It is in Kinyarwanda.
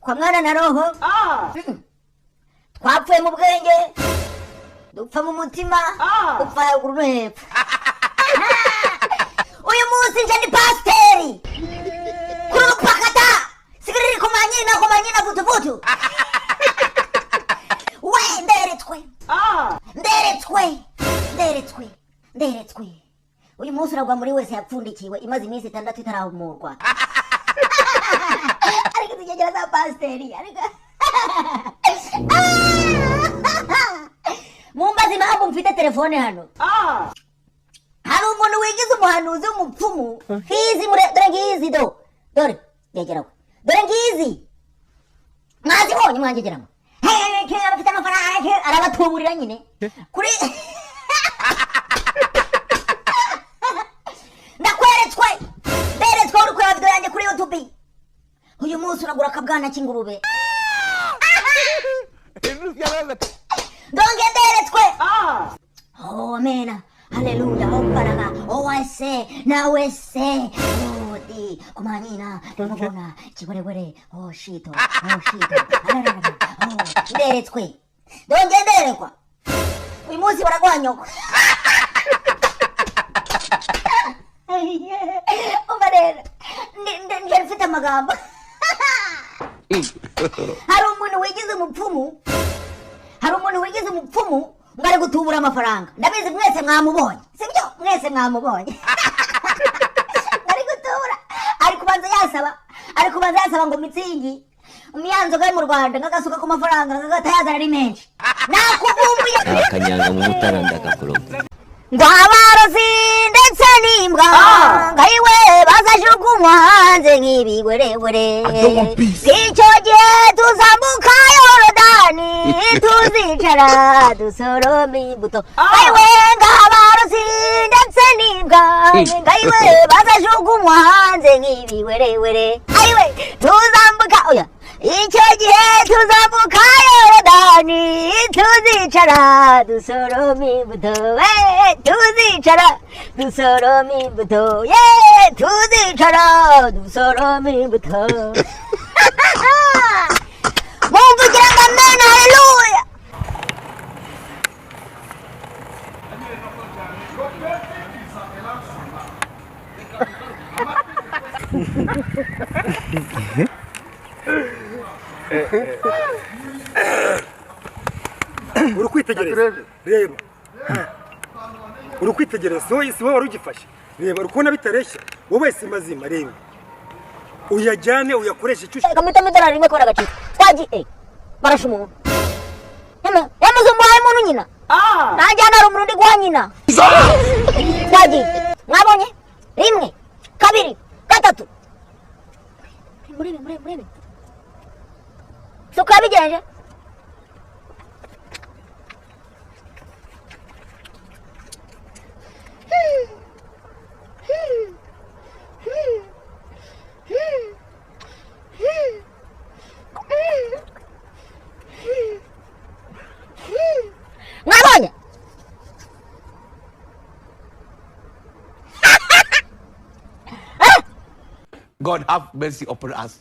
kwa mwana na roho twapfuye mu bwenge dupfa mu mutima dupfa haruguru no hepfo. Uyu munsi nje ni pasteri kurupakata sigiriri kumanyina vutuvutu. We nderetswe uyu munsi uragwa muri wese yapfundikiwe imaze iminsi 6 itarahumurwa. Ariko tugegera za pasteri ariko mumbaza impamvu mfite telefone hano. Hari umuntu wigize umuhanuzi w'umupfumu. Dore ngizi dore yegeraho dore ngizi mwazibonye mwangegeramo abafite amafaranga arabatuburira nyine kuri nderetswe uri kureba video yanjye kuri YouTube. Uyu munsi uragura akabwana k'ingurube. Donge nderetswe. Oh amen. Hallelujah. Oh baraga. Oh I say. Now I say. Oh di kumanyina ndamubona kigorewere. Oh shito. Oh nderetswe. Donge nderekwa. Uyu munsi baragwanyoko. Umarera nje mfite amagambo. Hari umuntu wigize umupfumu ngare gutubura amafaranga. Ndabizi mwese mwamubonye sibyo? Mwese mwamubonye. Ngari gutubura ari kubanza yasaba ngo mitsingi umyanzo gaye mu Rwanda ngagasuka ku mafaranga ngagatayaza ari menshi. Nakubumbuye akanyanga mu mutaranda gakuroga ngo abarozi ndetse n'imbwa ngayiwe bazajugunywa hanze nk'ibigwerewere. Icyo gihe tuzambuka Yorodani tuzicara dusorome imbuto. Ngayiwe ng'abarozi ndetse n'imbwa ngayiwe bazajugunywa hanze nk'ibigwerewere. Ayiwe tuzambuka oya icyo gihe tuzambuka Yorodani tuzicara dusorome imbuto. Tuzicara dusorome imbuto. Tuzicara dusorome imbuto. Mumvugira ngo amen haleluya. Urukwitegereza reba urukwitegereza si wowe warugifashe reba urukubona bitareshya wowe si mazima reba uyajyane uyakoreshe icyo ushaka. Kamita midara rimwe kora gacika twagiye barashumu yamaze umuhaye muntu nyina najyana ari umurundi gwa nyina twagiye mwabonye 1 2 3 murebe suka bigenje mwabonye. God have mercy upon us.